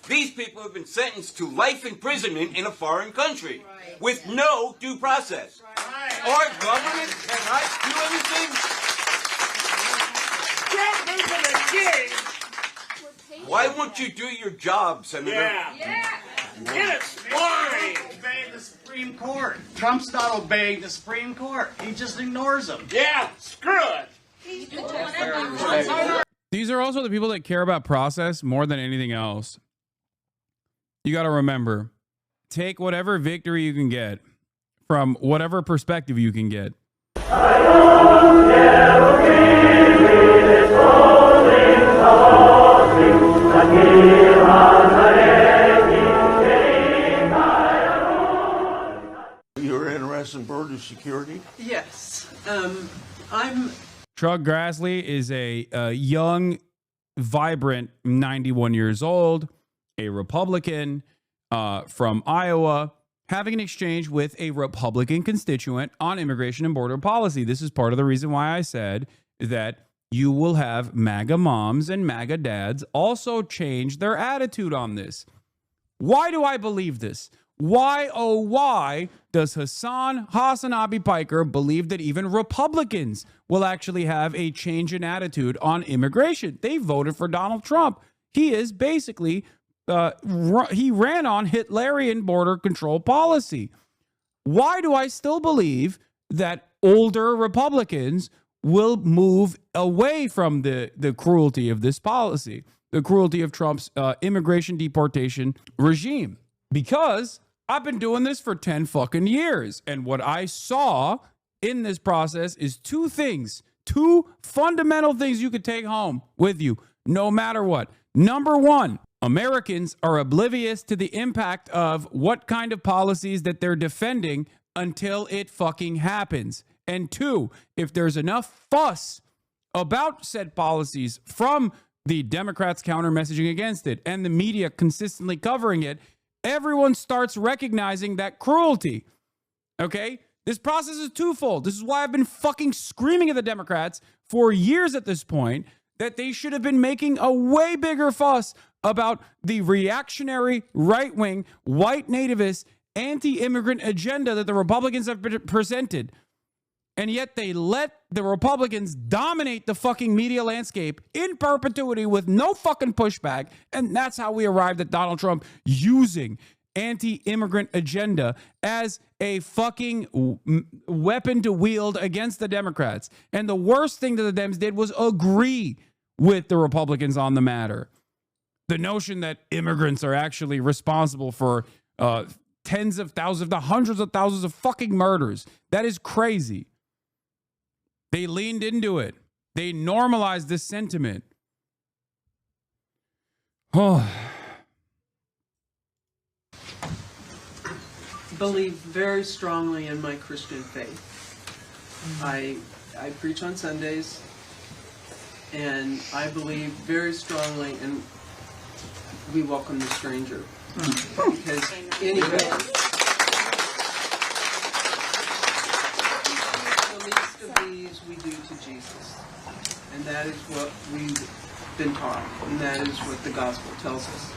These people have been sentenced to life imprisonment in a foreign country with no due process. Our government cannot do anything. Why won't you do your job, Senator? Yeah. Get it, swine! Obeying the Supreme Court. Trump's not obeying the Supreme Court. He just ignores them. Yeah, screw it. These are also the people that care about process more than anything else. You got to remember, take whatever victory you can get from whatever perspective you can get. You're interested in border security? Yes. Chuck Grassley is a young, vibrant, 91 years old, a Republican from Iowa, having an exchange with a Republican constituent on immigration and border policy. This is part of the reason why I said that you will have MAGA moms and MAGA dads also change their attitude on this. Why do I believe this? Why, oh, why does HasanAbi Piker believe that even Republicans will actually have a change in attitude on immigration? They voted for Donald Trump. He is basically, he ran on Hitlerian border control policy. Why do I still believe that older Republicans will move away from the cruelty of this policy, the cruelty of Trump's immigration deportation regime? Because I've been doing this for 10 fucking years. And what I saw in this process is two things, two fundamental things you could take home with you, no matter what. Number one, Americans are oblivious to the impact of what kind of policies that they're defending until it fucking happens. And two, if there's enough fuss about said policies from the Democrats counter messaging against it and the media consistently covering it, everyone starts recognizing that cruelty. Okay? This process is twofold. This is why I've been fucking screaming at the Democrats for years at this point that they should have been making a way bigger fuss about the reactionary, right-wing, white nativist, anti-immigrant agenda that the Republicans have presented. And yet they let the Republicans dominate the fucking media landscape in perpetuity with no fucking pushback. And that's how we arrived at Donald Trump using anti-immigrant agenda as a fucking weapon to wield against the Democrats. And the worst thing that the Dems did was agree with the Republicans on the matter. The notion that immigrants are actually responsible for tens of thousands, if not hundreds of thousands of fucking murders. That is crazy. They leaned into it. They normalized this sentiment. Oh. Believe very strongly in my Christian faith. I preach on Sundays, and I believe very strongly in we welcome the stranger. Because anyway, the least of these we do to Jesus. And that is what we've been taught. And that is what the gospel tells us.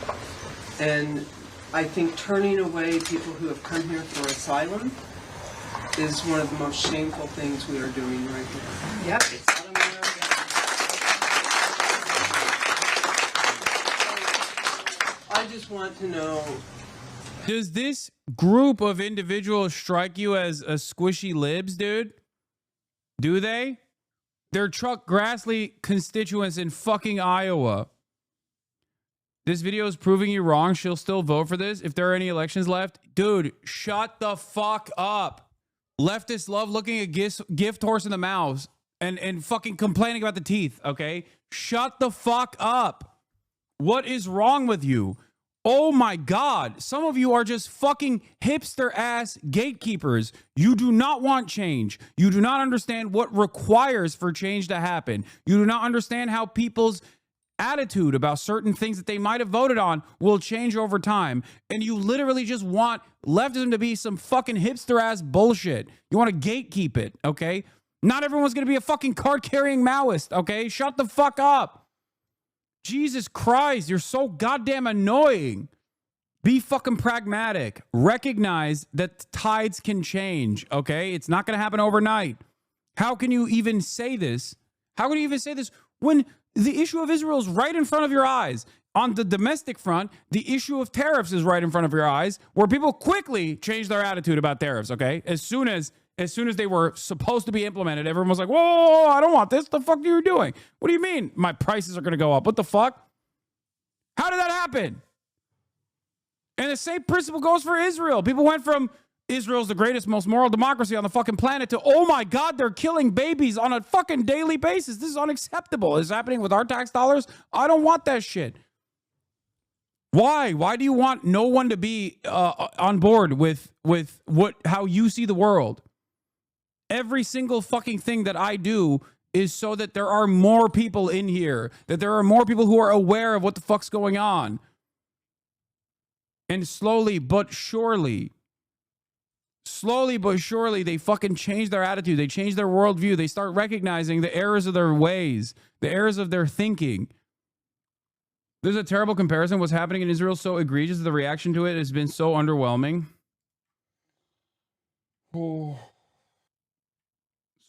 And I think turning away people who have come here for asylum is one of the most shameful things we are doing right now. Yep. I just want to know, does this group of individuals strike you as a squishy libs, dude? Do they? They're Chuck Grassley constituents in fucking Iowa. This video is proving you wrong. She'll still vote for this if there are any elections left. Dude, shut the fuck up. Leftists love looking at gift horse in the mouth and fucking complaining about the teeth, okay? Shut the fuck up. What is wrong with you? Oh my God. Some of you are just fucking hipster ass gatekeepers. You do not want change. You do not understand what requires for change to happen. You do not understand how people's attitude about certain things that they might have voted on will change over time. And you literally just want leftism to be some fucking hipster ass bullshit. You want to gatekeep it, okay? Not everyone's going to be a fucking card carrying Maoist, okay? Shut the fuck up. Jesus Christ, you're so goddamn annoying. Be fucking pragmatic. Recognize that tides can change, okay? It's not going to happen overnight. How can you even say this? How can you even say this when the issue of Israel is right in front of your eyes? On the domestic front, the issue of tariffs is right in front of your eyes, where people quickly change their attitude about tariffs, okay? As soon as they were supposed to be implemented, everyone was like, whoa, I don't want this. The fuck are you doing? What do you mean my prices are going to go up? What the fuck? How did that happen? And the same principle goes for Israel. People went from Israel's the greatest, most moral democracy on the fucking planet to, oh my God, they're killing babies on a fucking daily basis. This is unacceptable. Is happening with our tax dollars? I don't want that shit. Why? Why do you want no one to be on board with how you see the world? Every single fucking thing that I do is so that there are more people in here, that there are more people who are aware of what the fuck's going on. And slowly but surely, they fucking change their attitude. They change their worldview. They start recognizing the errors of their ways, the errors of their thinking. There's a terrible comparison. What's happening in Israel is so egregious. The reaction to it has been so underwhelming. Oh.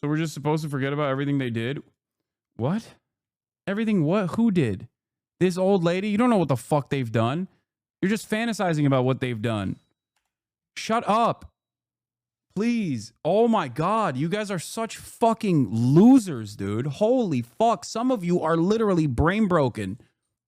So we're just supposed to forget about everything they did? What? Everything what? Who did? This old lady? You don't know what the fuck they've done. You're just fantasizing about what they've done. Shut up. Please. Oh my God. You guys are such fucking losers, dude. Holy fuck. Some of you are literally brain broken.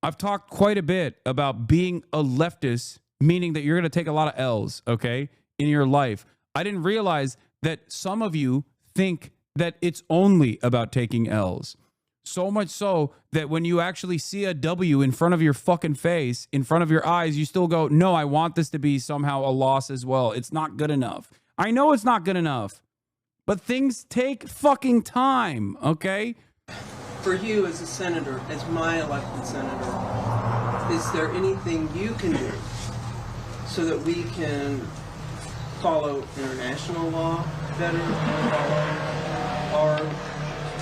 I've talked quite a bit about being a leftist, meaning that you're going to take a lot of L's, okay, in your life. I didn't realize that some of you think that it's only about taking L's. So much so that when you actually see a W in front of your fucking face, in front of your eyes, you still go, no, I want this to be somehow a loss as well. It's not good enough. I know it's not good enough, but things take fucking time, okay? For you as a senator, as my elected senator, is there anything you can do so that we can follow international law better, or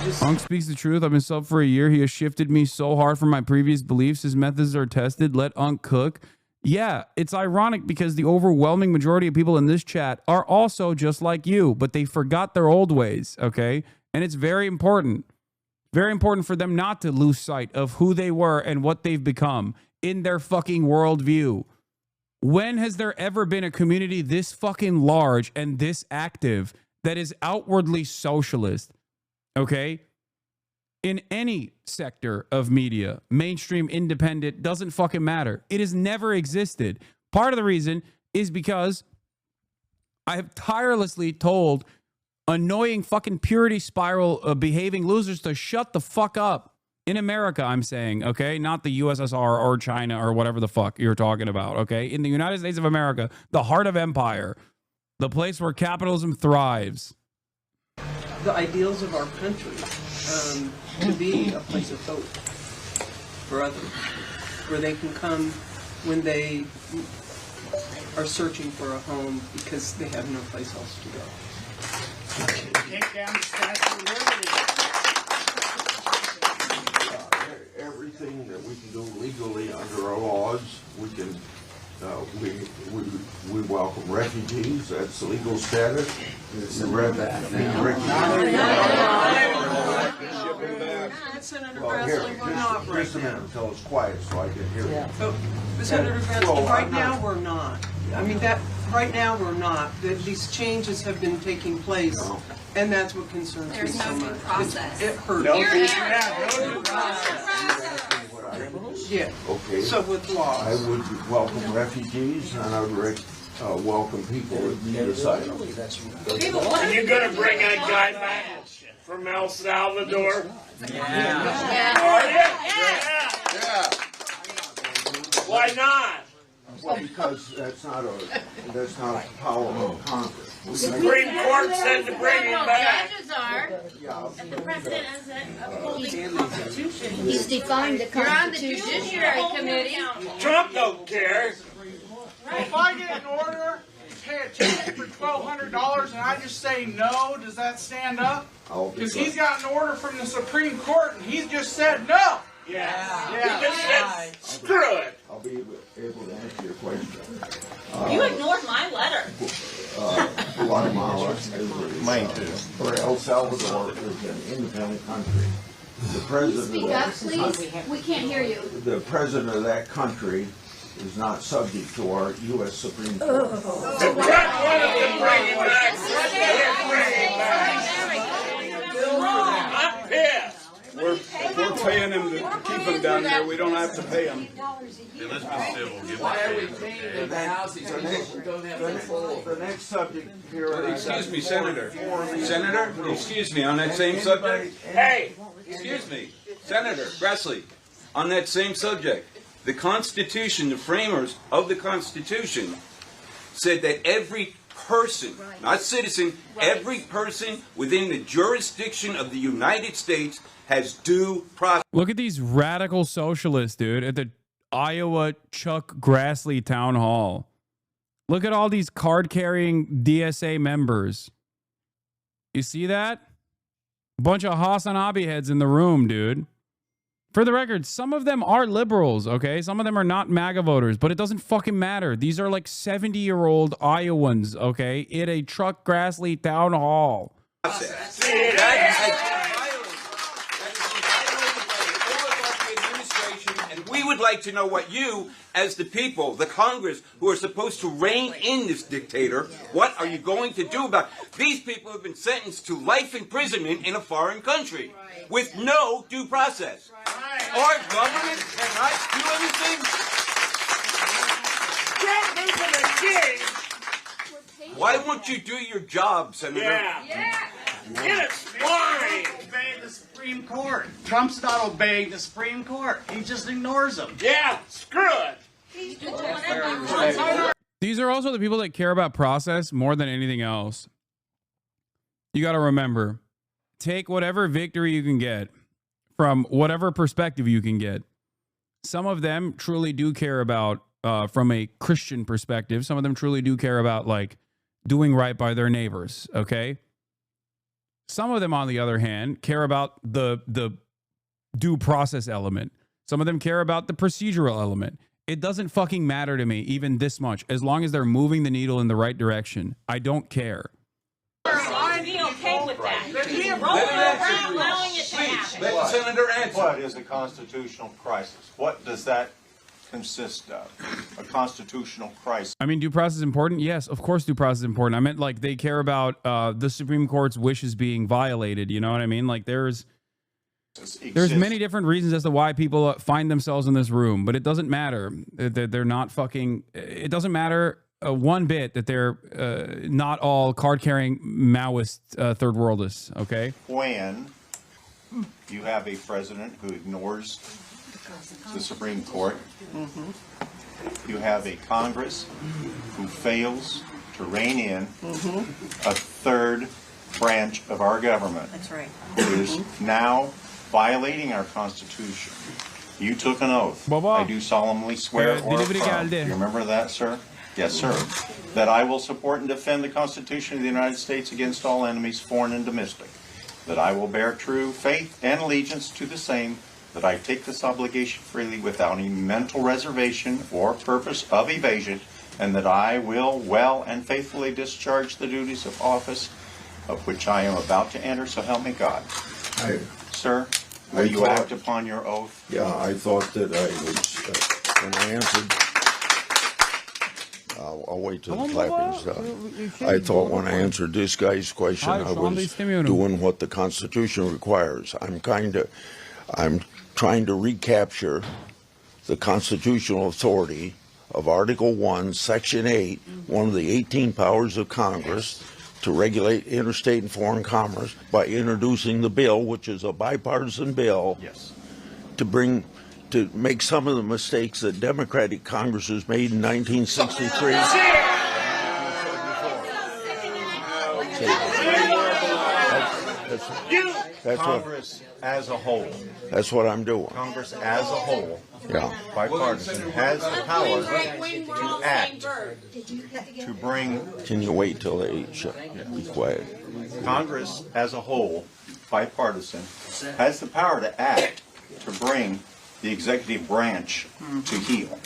just... Unc speaks the truth. I've been sub for a year. He has shifted me so hard from my previous beliefs. His methods are tested. Let Unc cook. Yeah, it's ironic because the overwhelming majority of people in this chat are also just like you, but they forgot their old ways, okay? And it's very important. Very important for them not to lose sight of who they were and what they've become in their fucking worldview. When has there ever been a community this fucking large and this active that is outwardly socialist? Okay? In any sector of media, mainstream, independent, doesn't fucking matter. It has never existed. Part of the reason is because I have tirelessly told annoying fucking purity spiral behaving losers to shut the fuck up. In America, I'm saying, okay? Not the USSR or China or whatever the fuck you're talking about, okay? In the United States of America, the heart of empire, the place where capitalism thrives. The ideals of our country to be a place of hope for others, where they can come when they are searching for a home because they have no place else to go. Take down the Statue of Liberty. Everything that we can do legally under our laws, we can. We welcome refugees. That's the legal status. Senator Grassley, we're not right just a minute until it's quiet so I can hear you. Oh, Senator Grassley, right now we're not. I mean, right now we're not. These changes have been taking place, and that's what concerns me so much. There's no due process. It hurts. No due process. Yeah. Okay. So with laws. I would welcome refugees, and I would welcome people that need asylum. Are you going to bring that guy back from El Salvador? Yeah. Are you? Yeah. Why not? Well, because that's not a power of Congress. The Supreme Court said to bring him back. Judges are. Yeah. And the president isn't upholding the Constitution. He's defined the You're on the Constitution. Judiciary Committee. Trump don't care. If I get an order to pay a ticket for $1,200 and I just say no, does that stand up? Because he's got an order from the Supreme Court and he's just said no. Yeah. He just said, screw it. I'll be able to answer your question. You ignored my letter. Guatemala is or El Salvador is an independent country. The president Speak up, please. We can't hear you. The president of that country is not subject to our U.S. Supreme Court. The Trump wanted to bring him back. I'm pissed. We're paying him to keep him down there. We don't have to pay him. Why are we paying him the house he's don't have control? The next subject here. Excuse me, Senator. Senator, excuse me, on that same subject. Hey, Excuse me, Senator Grassley, on that same subject. The Constitution, the framers of the Constitution, said that every person, not citizen, every person within the jurisdiction of the United States has due process. Look at these radical socialists, dude, at the Iowa Chuck Grassley town hall. Look at all these card-carrying DSA members. You see that? Bunch of HasanAbi heads in the room, dude. For the record, some of them are liberals, okay? Some of them are not MAGA voters, but it doesn't fucking matter. These are like 70-year-old Iowans, okay? At a Chuck Grassley town hall. And we would like to know what you, as the people, the Congress, who are supposed to rein in this dictator, what are you going to do about it? These people have been sentenced to life imprisonment in a foreign country with no due process. Our government cannot do anything. Trump isn't a king. Why won't you do your job, Senator? Yeah. Get it, swine. Obeying the Supreme Court. Trump's not obeying the Supreme Court. He just ignores them. Yeah, screw it. These are also the people that care about process more than anything else. You got to remember, take whatever victory you can get from whatever perspective you can get. Some of them truly do care about, from a Christian perspective, some of them truly do care about, like, doing right by their neighbors, okay? Some of them, on the other hand, care about the due process element. Some of them care about the procedural element. It doesn't fucking matter to me, even this much, as long as they're moving the needle in the right direction. I don't care. I'd be okay with that. Rolling around, allowing it to happen. Let the Senator answer. What is a constitutional crisis? What does that consist of? A constitutional crisis. I mean, due process is important? Yes, of course due process is important. I meant, like, they care about the Supreme Court's wishes being violated. You know what I mean? Like, there's many different reasons as to why people find themselves in this room, but it doesn't matter. They're not fucking... It doesn't matter one bit that they're not all card-carrying Maoist third worldists, okay? When you have a president who ignores the Supreme Court, you have a Congress who fails to rein in a third branch of our government. That's right. Who is now violating our Constitution. You took an oath. I do solemnly swear or affirm. Do you remember that, sir? Yes, sir. That I will support and defend the Constitution of the United States against all enemies, foreign and domestic. That I will bear true faith and allegiance to the same. That I take this obligation freely without any mental reservation or purpose of evasion. And that I will well and faithfully discharge the duties of office of which I am about to enter, so help me God. Sir, will you act upon your oath? Yeah, I thought that I was, when I answered, I'll wait till the clapping's done. I thought when I answered this guy's question, I was doing what the Constitution requires. I'm trying to recapture the constitutional authority of Article 1, Section 8, one of the 18 powers of Congress, to regulate interstate and foreign commerce by introducing the bill, which is a bipartisan bill, to make some of the mistakes that Democratic Congresses made in 1963. That's Congress as a whole. That's what I'm doing. Congress as a whole, Yeah. bipartisan, has the power to act, to bring Can you wait till they be quiet? Congress as a whole, bipartisan, has the power to act to bring the executive branch to heal.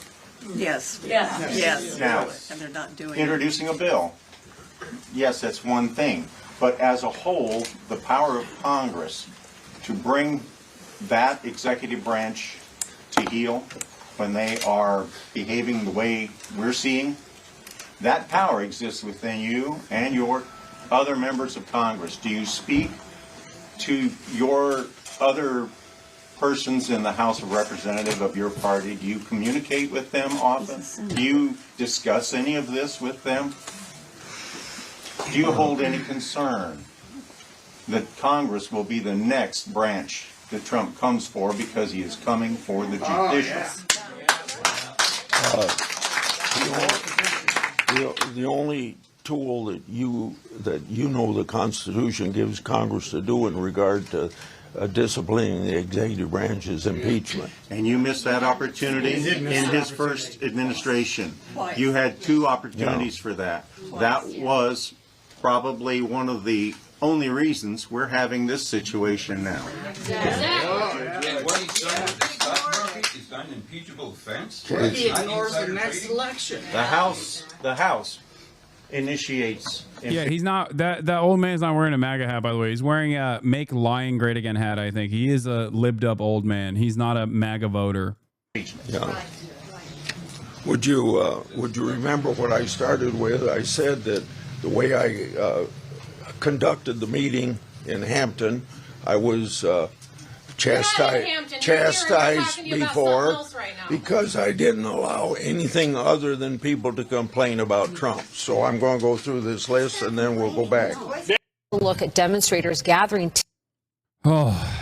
Yes. Yes. Yes. Now, And they're not doing it. introducing a bill, yes, that's one thing. But as a whole, the power of Congress to bring that executive branch to heel when they are behaving the way we're seeing, that power exists within you and your other members of Congress. Do you speak to your other persons in the House of Representatives of your party? Do you communicate with them often? Do you discuss any of this with them? Do you hold any concern that Congress will be the next branch that Trump comes for because he is coming for the judicial? The only tool that you know the Constitution gives Congress to do in regard to disciplining the executive branch is impeachment. And you missed that opportunity in his first administration. You had 2 opportunities for that. That was probably one of the only reasons we're having this situation now. What he's done with the stock market is done an impeachable offense. He ignores the next election. The House initiates. Yeah, he's not that old man's not wearing a MAGA hat, by the way. He's wearing a "Make Lying Great Again" hat. I think he is a libbed up old man. He's not a MAGA voter. Yeah. Would you remember what I started with? I said that the way I conducted the meeting in Hampton, I was chastised before because I didn't allow anything other than people to complain about Trump. So I'm going to go through this list and then we'll go back. Look at demonstrators gathering. Oh.